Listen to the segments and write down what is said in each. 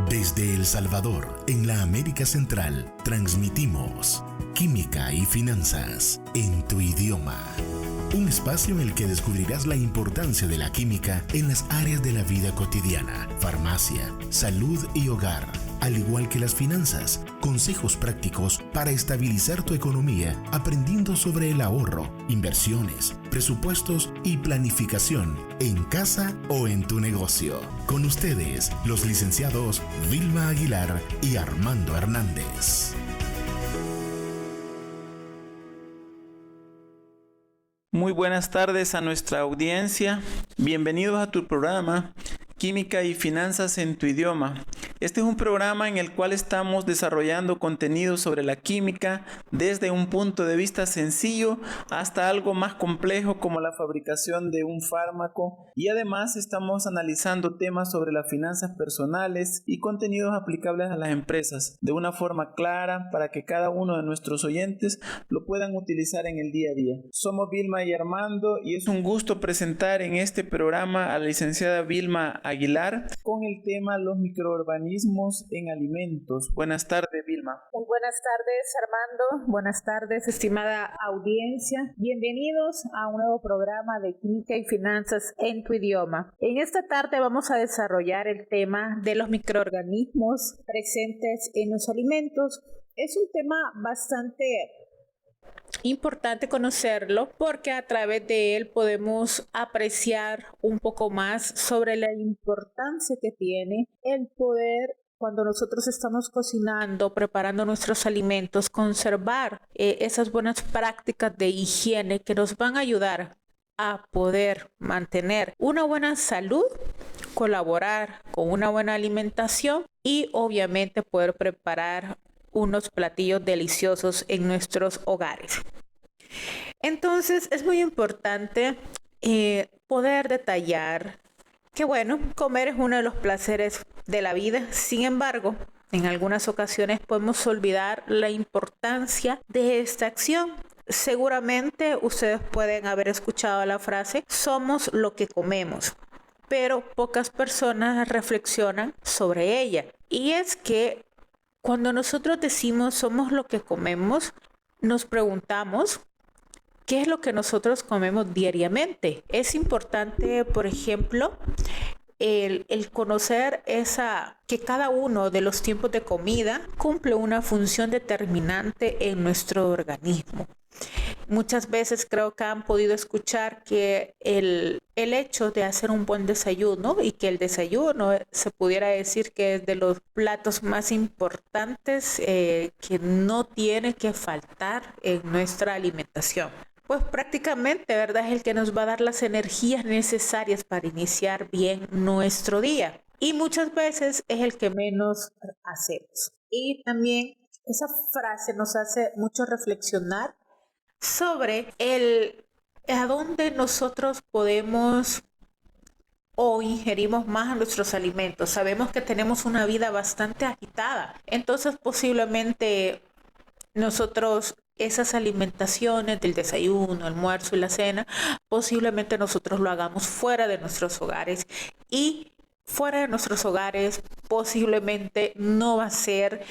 Desde El Salvador, en la América Central, transmitimos Química y Finanzas en tu idioma. Un espacio en el que descubrirás la importancia de la química en las áreas de la vida cotidiana, farmacia, salud y hogar, al igual que las finanzas, consejos prácticos para estabilizar tu economía, aprendiendo sobre el ahorro, inversiones, presupuestos y planificación en casa o en tu negocio. Con ustedes, los licenciados Vilma Aguilar y Armando Hernández. Muy buenas tardes a nuestra audiencia. Bienvenidos a tu programa Química y Finanzas en tu idioma. Este es un programa en el cual estamos desarrollando contenido sobre la química desde un punto de vista sencillo hasta algo más complejo como la fabricación de un fármaco, y además estamos analizando temas sobre las finanzas personales y contenidos aplicables a las empresas de una forma clara para que cada uno de nuestros oyentes lo puedan utilizar en el día a día. Somos Vilma y Armando y es un gusto presentar en este programa a la licenciada Vilma Aguilar con el tema los microorganismos en alimentos. Buenas tardes, Vilma. Muy buenas tardes, Armando. Buenas tardes, estimada audiencia. Bienvenidos a un nuevo programa de Química y Finanzas en tu idioma. En esta tarde vamos a desarrollar el tema de los microorganismos presentes en los alimentos. Es un tema bastante importante conocerlo porque a través de él podemos apreciar un poco más sobre la importancia que tiene el poder, cuando nosotros estamos cocinando, preparando nuestros alimentos, conservar esas buenas prácticas de higiene que nos van a ayudar a poder mantener una buena salud, colaborar con una buena alimentación y obviamente poder preparar unos platillos deliciosos en nuestros hogares. Entonces es muy importante poder detallar que comer es uno de los placeres de la vida. Sin embargo, en algunas ocasiones podemos olvidar la importancia de esta acción. Seguramente ustedes pueden haber escuchado la frase "somos lo que comemos", pero pocas personas reflexionan sobre ella. Y es que cuando nosotros decimos somos lo que comemos, nos preguntamos ¿qué es lo que nosotros comemos diariamente? Es importante, por ejemplo, el conocer que cada uno de los tiempos de comida cumple una función determinante en nuestro organismo. Muchas veces creo que han podido escuchar que el hecho de hacer un buen desayuno, y que el desayuno se pudiera decir que es de los platos más importantes que no tiene que faltar en nuestra alimentación. Pues prácticamente, ¿verdad? Es el que nos va a dar las energías necesarias para iniciar bien nuestro día. Y muchas veces es el que menos hacemos. Y también esa frase nos hace mucho reflexionar sobre a dónde nosotros podemos o ingerimos más nuestros alimentos. Sabemos que tenemos una vida bastante agitada, entonces posiblemente nosotros esas alimentaciones del desayuno, almuerzo y la cena, posiblemente nosotros lo hagamos fuera de nuestros hogares, y fuera de nuestros hogares posiblemente no va a ser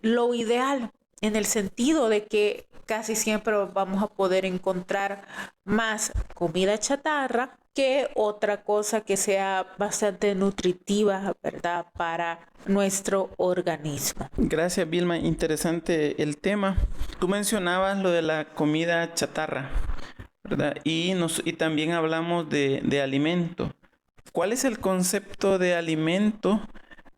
lo ideal, en el sentido de que casi siempre vamos a poder encontrar más comida chatarra que otra cosa que sea bastante nutritiva, ¿verdad?, para nuestro organismo. Gracias, Vilma. Interesante el tema. Tú mencionabas lo de la comida chatarra, ¿verdad? Y también hablamos de alimento. ¿Cuál es el concepto de alimento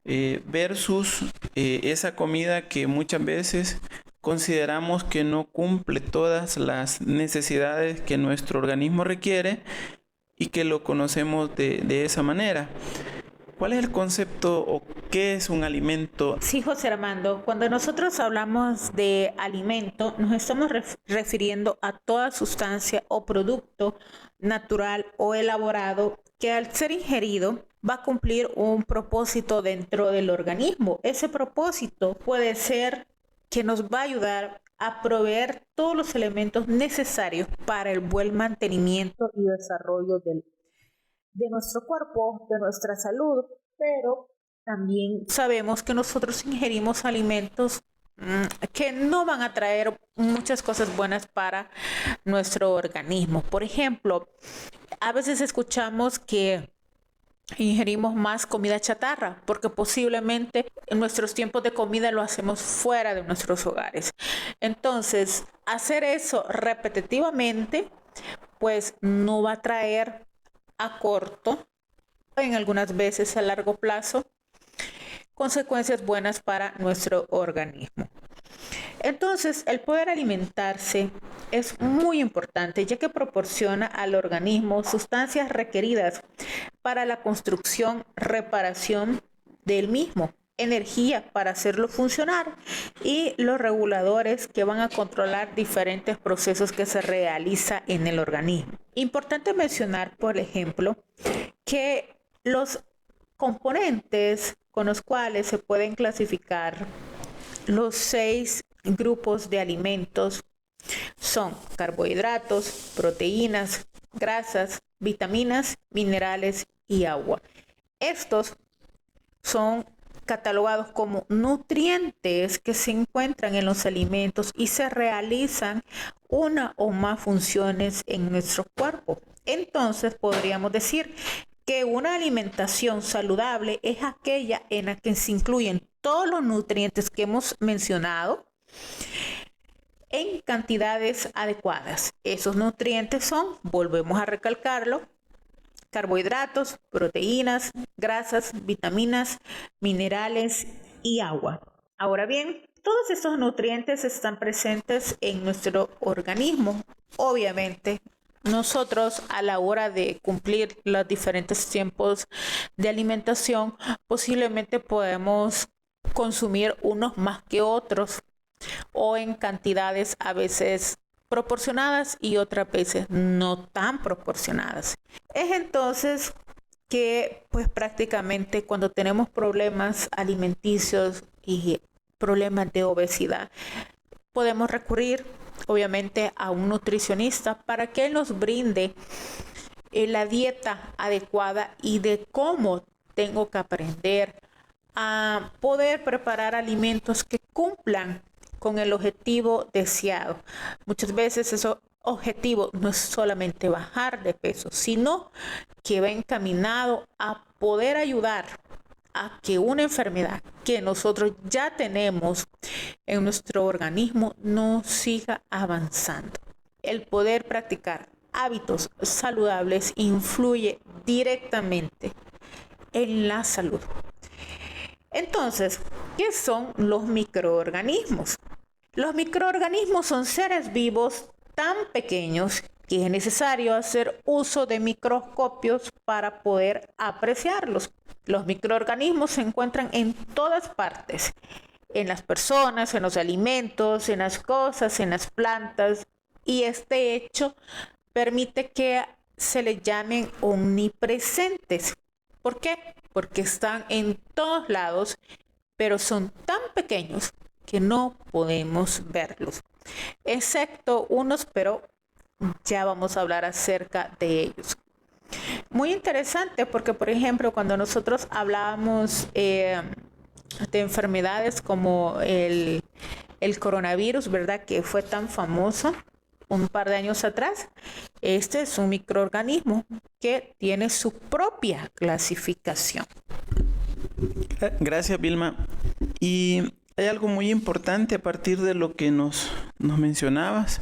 versus esa comida que muchas veces consideramos que no cumple todas las necesidades que nuestro organismo requiere y que lo conocemos de esa manera? ¿Cuál es el concepto o qué es un alimento? Sí, José Armando, cuando nosotros hablamos de alimento, nos estamos refiriendo a toda sustancia o producto natural o elaborado que al ser ingerido va a cumplir un propósito dentro del organismo. Ese propósito puede ser que nos va a ayudar a proveer todos los elementos necesarios para el buen mantenimiento y desarrollo de nuestro cuerpo, de nuestra salud, pero también sabemos que nosotros ingerimos alimentos que no van a traer muchas cosas buenas para nuestro organismo. Por ejemplo, a veces escuchamos que ingerimos más comida chatarra porque posiblemente en nuestros tiempos de comida lo hacemos fuera de nuestros hogares. Entonces, hacer eso repetitivamente pues no va a traer a corto, en algunas veces a largo plazo, consecuencias buenas para nuestro organismo. Entonces, el poder alimentarse es muy importante, ya que proporciona al organismo sustancias requeridas para la construcción, reparación del mismo, energía para hacerlo funcionar y los reguladores que van a controlar diferentes procesos que se realizan en el organismo. Importante mencionar, por ejemplo, que los componentes con los cuales se pueden clasificar los 6 grupos de alimentos son carbohidratos, proteínas, grasas, vitaminas, minerales y agua. Estos son catalogados como nutrientes que se encuentran en los alimentos y se realizan una o más funciones en nuestro cuerpo. Entonces podríamos decir que una alimentación saludable es aquella en la que se incluyen todos los nutrientes que hemos mencionado en cantidades adecuadas. Esos nutrientes son, volvemos a recalcarlo, carbohidratos, proteínas, grasas, vitaminas, minerales y agua. Ahora bien, todos estos nutrientes están presentes en nuestro organismo. Obviamente, nosotros a la hora de cumplir los diferentes tiempos de alimentación, posiblemente podemos consumir unos más que otros o en cantidades a veces proporcionadas y otras veces no tan proporcionadas. Es entonces que pues prácticamente cuando tenemos problemas alimenticios y problemas de obesidad, podemos recurrir obviamente a un nutricionista para que él nos brinde la dieta adecuada y de cómo tengo que aprender a poder preparar alimentos que cumplan con el objetivo deseado. Muchas veces ese objetivo no es solamente bajar de peso, sino que va encaminado a poder ayudar a que una enfermedad que nosotros ya tenemos en nuestro organismo no siga avanzando. El poder practicar hábitos saludables influye directamente en la salud. Entonces, ¿qué son los microorganismos? Los microorganismos son seres vivos tan pequeños que es necesario hacer uso de microscopios para poder apreciarlos. Los microorganismos se encuentran en todas partes, en las personas, en los alimentos, en las cosas, en las plantas, y este hecho permite que se les llamen omnipresentes. ¿Por qué? Porque están en todos lados, pero son tan pequeños que no podemos verlos, excepto unos, pero ya vamos a hablar acerca de ellos. Muy interesante porque, por ejemplo, cuando nosotros hablábamos de enfermedades como el coronavirus, ¿verdad? Que fue tan famoso un par de años atrás. Este es un microorganismo que tiene su propia clasificación. Gracias, Vilma. Y hay algo muy importante a partir de lo que nos mencionabas.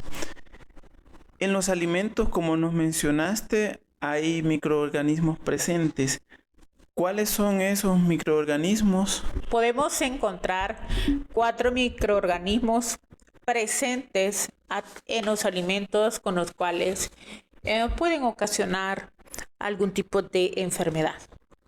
En los alimentos, como nos mencionaste, hay microorganismos presentes. ¿Cuáles son esos microorganismos? Podemos encontrar 4 microorganismos presentes en los alimentos con los cuales pueden ocasionar algún tipo de enfermedad.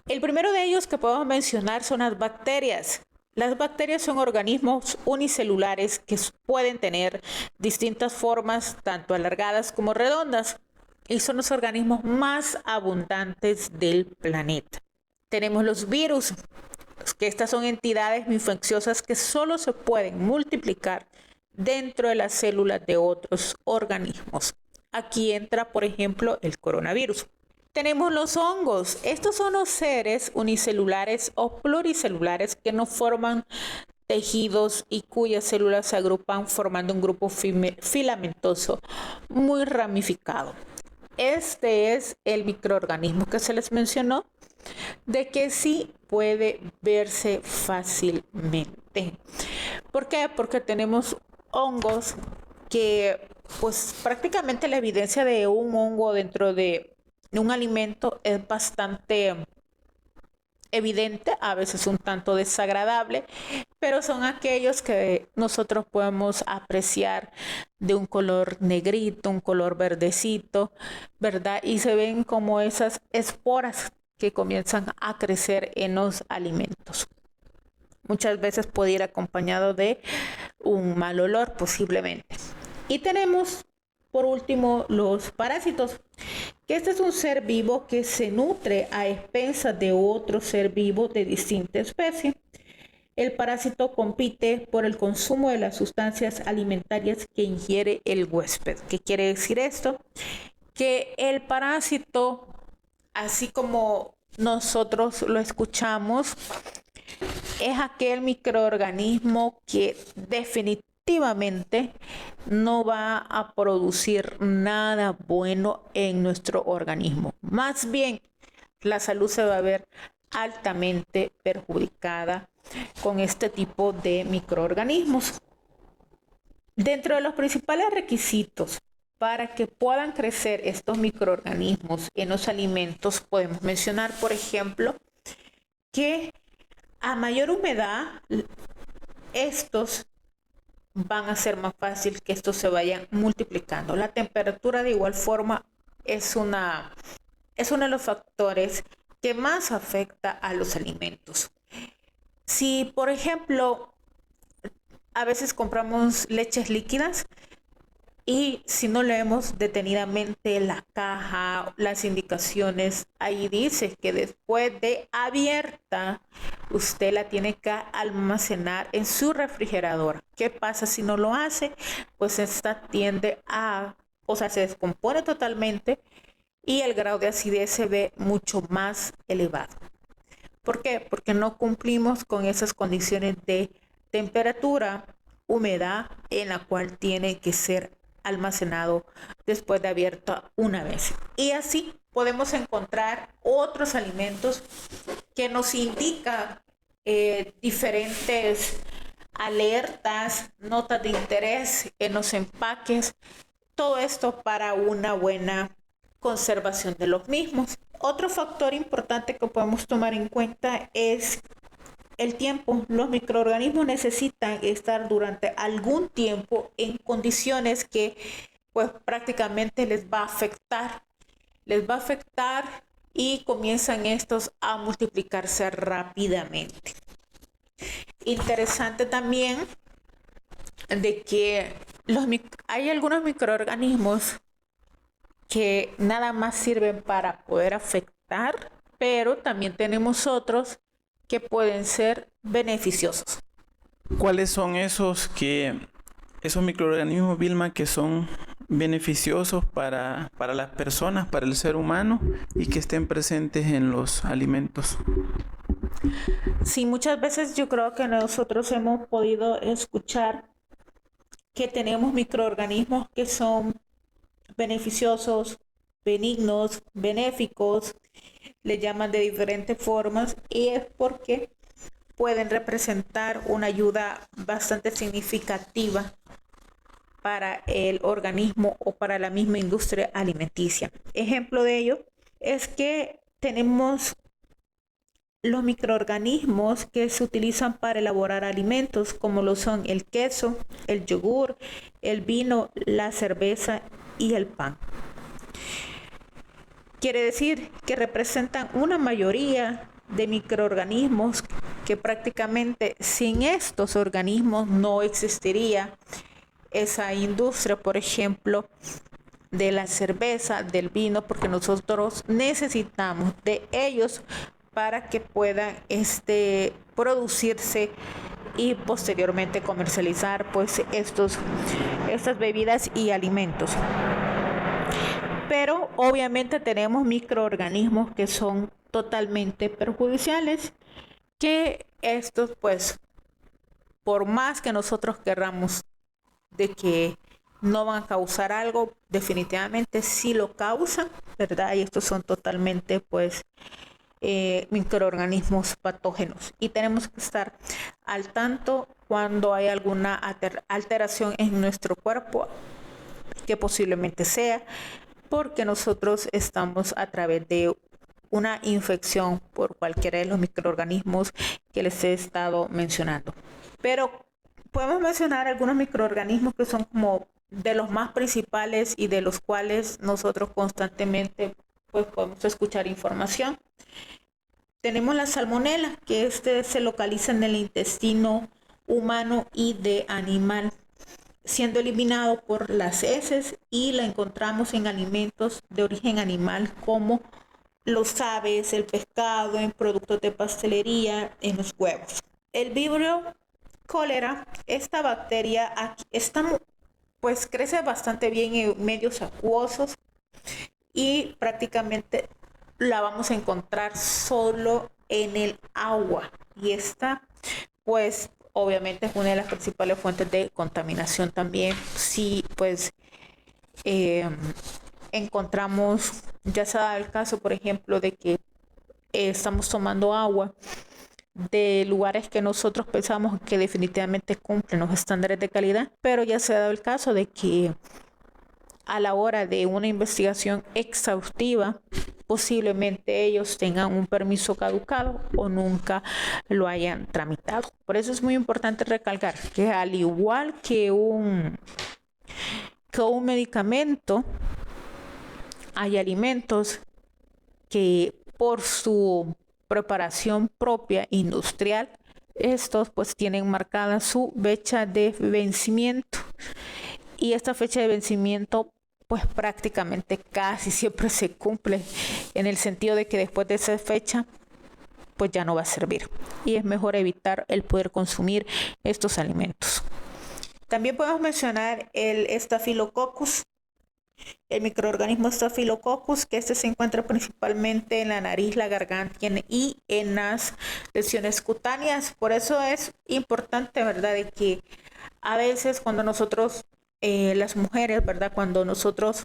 El primero de ellos que podemos mencionar son las bacterias. Las bacterias son organismos unicelulares que pueden tener distintas formas, tanto alargadas como redondas, y son los organismos más abundantes del planeta. Tenemos los virus, que estas son entidades infecciosas que solo se pueden multiplicar dentro de las células de otros organismos. Aquí entra, por ejemplo, el coronavirus. Tenemos los hongos. Estos son los seres unicelulares o pluricelulares que no forman tejidos y cuyas células se agrupan formando un grupo filamentoso muy ramificado. Este es el microorganismo que se les mencionó, de que sí puede verse fácilmente. ¿Por qué? Porque tenemos hongos que, pues prácticamente la evidencia de un hongo dentro de un alimento es bastante evidente, a veces un tanto desagradable, pero son aquellos que nosotros podemos apreciar de un color negrito, un color verdecito, ¿verdad? Y se ven como esas esporas que comienzan a crecer en los alimentos. Muchas veces puede ir acompañado de un mal olor posiblemente. Y tenemos por último los parásitos, que este es un ser vivo que se nutre a expensas de otro ser vivo de distinta especie. El parásito compite por el consumo de las sustancias alimentarias que ingiere el huésped. ¿Qué quiere decir esto? Que el parásito, así como nosotros lo escuchamos, es aquel microorganismo que definitivamente no va a producir nada bueno en nuestro organismo. Más bien, la salud se va a ver altamente perjudicada con este tipo de microorganismos. Dentro de los principales requisitos para que puedan crecer estos microorganismos en los alimentos, podemos mencionar, por ejemplo, que a mayor humedad, estos van a ser más fácil que estos se vayan multiplicando. La temperatura de igual forma es uno de los factores que más afecta a los alimentos. Si, por ejemplo, a veces compramos leches líquidas y si no leemos detenidamente la caja, las indicaciones, ahí dice que después de abierta, usted la tiene que almacenar en su refrigerador. ¿Qué pasa si no lo hace? Pues esta tiende se descompone totalmente y el grado de acidez se ve mucho más elevado. ¿Por qué? Porque no cumplimos con esas condiciones de temperatura, humedad, en la cual tiene que ser almacenado después de abierto una vez. Y así podemos encontrar otros alimentos que nos indican diferentes alertas, notas de interés en los empaques, todo esto para una buena conservación de los mismos. Otro factor importante que podemos tomar en cuenta es el tiempo. Los microorganismos necesitan estar durante algún tiempo en condiciones que pues prácticamente les va a afectar y comienzan estos a multiplicarse rápidamente. Interesante también de que hay algunos microorganismos que nada más sirven para poder afectar, pero también tenemos otros que pueden ser beneficiosos. ¿Cuáles son esos microorganismos, Vilma, que son beneficiosos para las personas, para el ser humano y que estén presentes en los alimentos? Sí, muchas veces yo creo que nosotros hemos podido escuchar que tenemos microorganismos que son beneficiosos, benignos, benéficos, le llaman de diferentes formas, y es porque pueden representar una ayuda bastante significativa para el organismo o para la misma industria alimenticia. Ejemplo de ello es que tenemos los microorganismos que se utilizan para elaborar alimentos, como lo son el queso, el yogur, el vino, la cerveza y el pan. Quiere decir que representan una mayoría de microorganismos que prácticamente sin estos organismos no existiría esa industria, por ejemplo, de la cerveza, del vino, porque nosotros necesitamos de ellos para que puedan producirse y posteriormente comercializar pues estas bebidas y alimentos. Pero obviamente tenemos microorganismos que son totalmente perjudiciales, que estos pues por más que nosotros querramos de que no van a causar algo, definitivamente sí lo causan, ¿verdad? Y estos son totalmente pues microorganismos patógenos y tenemos que estar al tanto cuando hay alguna alteración en nuestro cuerpo, que posiblemente sea porque nosotros estamos a través de una infección por cualquiera de los microorganismos que les he estado mencionando. Pero podemos mencionar algunos microorganismos que son como de los más principales y de los cuales nosotros constantemente pues podemos escuchar información. Tenemos la salmonela, que se localiza en el intestino humano y de animal, siendo eliminado por las heces, y la encontramos en alimentos de origen animal como los aves, el pescado, en productos de pastelería, en los huevos. El Vibrio cólera, esta bacteria pues crece bastante bien en medios acuosos y prácticamente la vamos a encontrar solo en el agua, y esta pues obviamente es una de las principales fuentes de contaminación también. Si pues encontramos, ya sea el caso por ejemplo de que estamos tomando agua de lugares que nosotros pensamos que definitivamente cumplen los estándares de calidad, pero ya se ha dado el caso de que a la hora de una investigación exhaustiva, posiblemente ellos tengan un permiso caducado o nunca lo hayan tramitado. Por eso es muy importante recalcar que al igual que un medicamento, hay alimentos que por su preparación propia industrial, estos pues tienen marcada su fecha de vencimiento, y esta fecha de vencimiento pues prácticamente casi siempre se cumple, en el sentido de que después de esa fecha pues ya no va a servir, y es mejor evitar el poder consumir estos alimentos. También podemos mencionar el Staphylococcus, el microorganismo Staphylococcus, que se encuentra principalmente en la nariz, la garganta y en las lesiones cutáneas. Por eso es importante, ¿verdad?, de que a veces cuando nosotros, las mujeres, ¿verdad?, cuando nosotros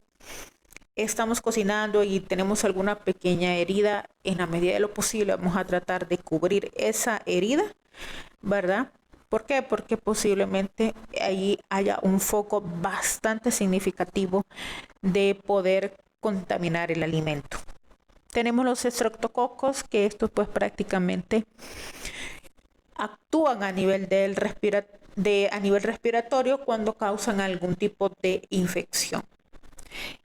estamos cocinando y tenemos alguna pequeña herida, en la medida de lo posible vamos a tratar de cubrir esa herida, ¿verdad? ¿Por qué? Porque posiblemente ahí haya un foco bastante significativo de poder contaminar el alimento. Tenemos los estreptococos, que estos pues prácticamente actúan a nivel a nivel respiratorio cuando causan algún tipo de infección.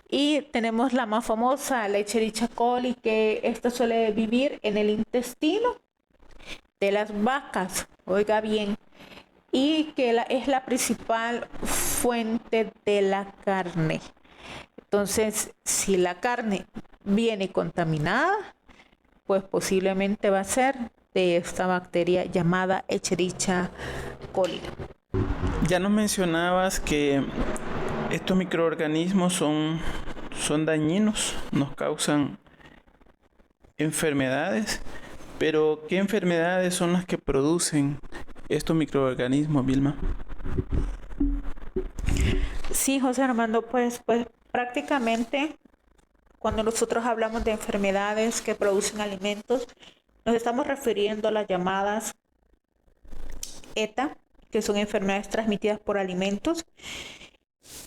Y tenemos la más famosa, la Escherichia coli, que esta suele vivir en el intestino de las vacas, oiga bien, y que es la principal fuente de la carne. Entonces, si la carne viene contaminada, pues posiblemente va a ser de esta bacteria llamada Escherichia coli. Ya nos mencionabas que estos microorganismos son dañinos, nos causan enfermedades, pero ¿qué enfermedades son las que producen estos microorganismos, Vilma? Sí, José Armando, pues prácticamente cuando nosotros hablamos de enfermedades que producen alimentos, nos estamos refiriendo a las llamadas ETA, que son enfermedades transmitidas por alimentos,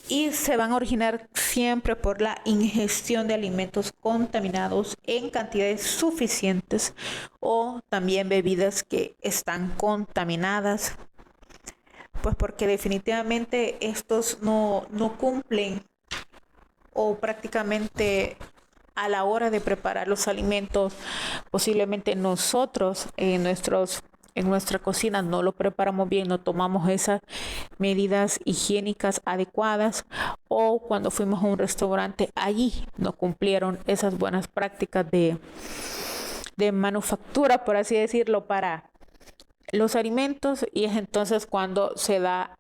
y se van a originar siempre por la ingestión de alimentos contaminados en cantidades suficientes, o también bebidas que están contaminadas, pues porque definitivamente estos no cumplen, o prácticamente a la hora de preparar los alimentos, posiblemente nosotros en nuestra cocina no lo preparamos bien, no tomamos esas medidas higiénicas adecuadas, o cuando fuimos a un restaurante, allí no cumplieron esas buenas prácticas de manufactura, por así decirlo, para los alimentos, y es entonces cuando se da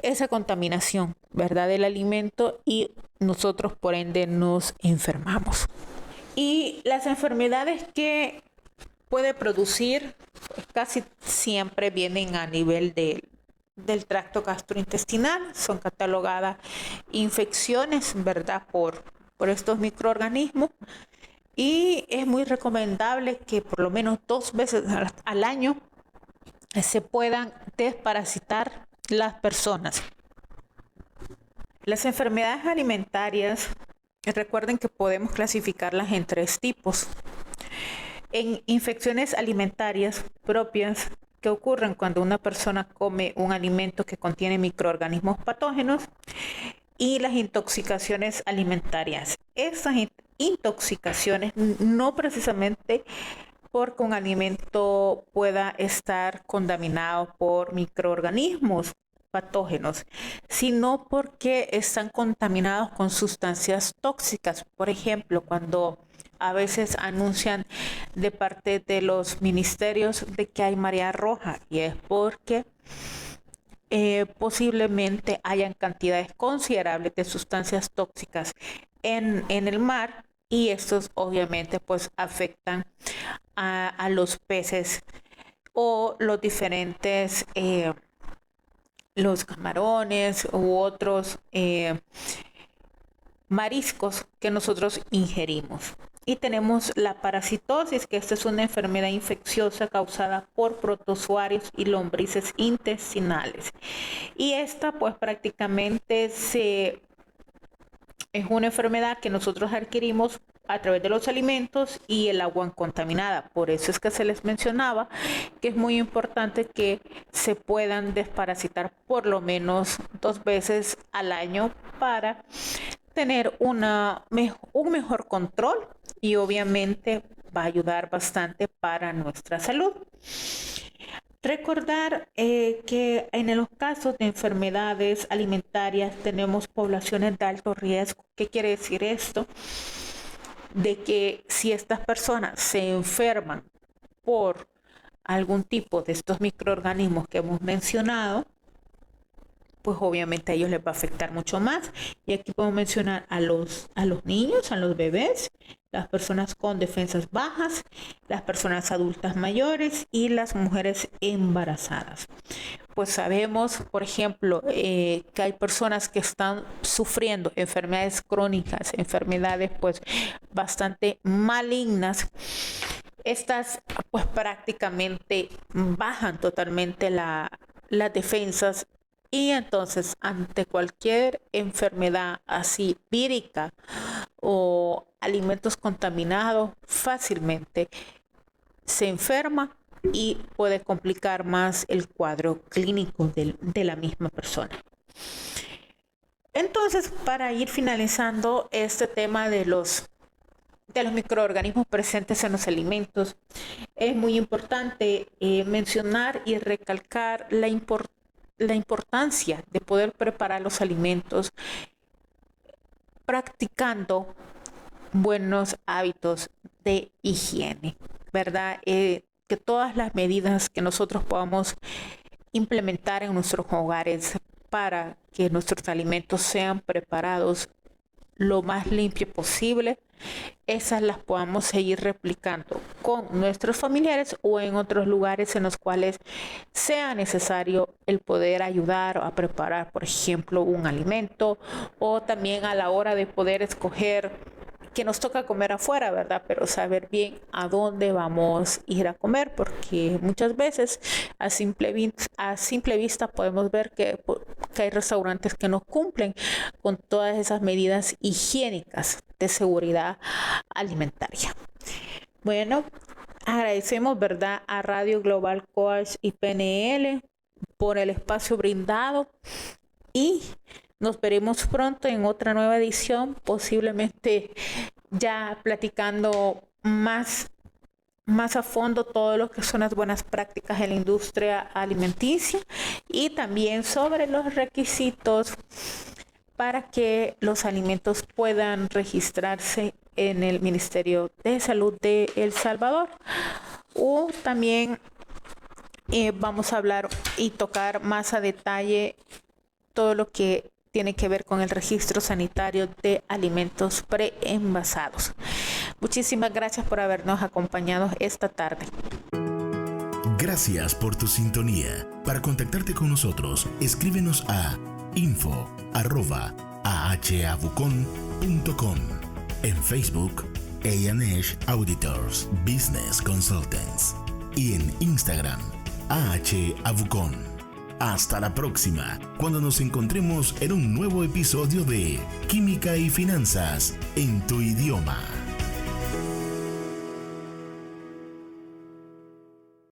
esa contaminación, ¿verdad?, del alimento y nosotros por ende nos enfermamos. Y las enfermedades que puede producir pues, casi siempre vienen a nivel del tracto gastrointestinal, son catalogadas infecciones, ¿verdad?, por estos microorganismos. Y es muy recomendable que por lo menos 2 veces al año se puedan desparasitar las personas. Las enfermedades alimentarias, recuerden que podemos clasificarlas en 3 tipos. En infecciones alimentarias propias que ocurren cuando una persona come un alimento que contiene microorganismos patógenos, y las intoxicaciones alimentarias. Estas intoxicaciones no precisamente porque un alimento pueda estar contaminado por microorganismos patógenos, sino porque están contaminados con sustancias tóxicas. Por ejemplo, cuando a veces anuncian de parte de los ministerios de que hay marea roja, y es porque posiblemente hayan cantidades considerables de sustancias tóxicas en el mar, y estos obviamente pues afectan a los peces o los diferentes los camarones u otros mariscos que nosotros ingerimos. Y tenemos la parasitosis, que esta es una enfermedad infecciosa causada por protozoarios y lombrices intestinales. Y esta pues prácticamente es una enfermedad que nosotros adquirimos a través de los alimentos y el agua contaminada. Por eso es que se les mencionaba que es muy importante que se puedan desparasitar por lo menos 2 veces al año para tener un mejor control, y obviamente va a ayudar bastante para nuestra salud. Recordar que en los casos de enfermedades alimentarias tenemos poblaciones de alto riesgo. ¿Qué quiere decir esto? De que si estas personas se enferman por algún tipo de estos microorganismos que hemos mencionado, pues obviamente a ellos les va a afectar mucho más. Y aquí podemos mencionar a los niños, a los bebés, las personas con defensas bajas, las personas adultas mayores y las mujeres embarazadas. Pues sabemos, por ejemplo, que hay personas que están sufriendo enfermedades crónicas, enfermedades pues bastante malignas. Estas pues prácticamente bajan totalmente las defensas, y entonces ante cualquier enfermedad así vírica o alimentos contaminados, fácilmente se enferma y puede complicar más el cuadro clínico de la misma persona. Entonces, para ir finalizando este tema de los microorganismos presentes en los alimentos, es muy importante mencionar y recalcar la importancia de poder preparar los alimentos practicando buenos hábitos de higiene, ¿verdad? Que todas las medidas que nosotros podamos implementar en nuestros hogares para que nuestros alimentos sean preparados lo más limpio posible, esas las podamos seguir replicando con nuestros familiares o en otros lugares en los cuales sea necesario el poder ayudar a preparar, por ejemplo, un alimento, o también a la hora de poder escoger que nos toca comer afuera, ¿verdad? Pero saber bien a dónde vamos a ir a comer, porque muchas veces a simple vista podemos ver que hay restaurantes que no cumplen con todas esas medidas higiénicas de seguridad alimentaria. Bueno, agradecemos, ¿verdad?, a Radio Global Coach y PNL por el espacio brindado, y nos veremos pronto en otra nueva edición, posiblemente ya platicando más a fondo todo lo que son las buenas prácticas en la industria alimenticia, y también sobre los requisitos para que los alimentos puedan registrarse en el Ministerio de Salud de El Salvador. O también vamos a hablar y tocar más a detalle todo lo que tiene que ver con el registro sanitario de alimentos preenvasados. Muchísimas gracias por habernos acompañado esta tarde. Gracias por tu sintonía. Para contactarte con nosotros, escríbenos a info@ahavucon.com. En Facebook, A&H Auditors Business Consultants. Y en Instagram, AHAvucon. Hasta la próxima, cuando nos encontremos en un nuevo episodio de Química y Finanzas en tu idioma.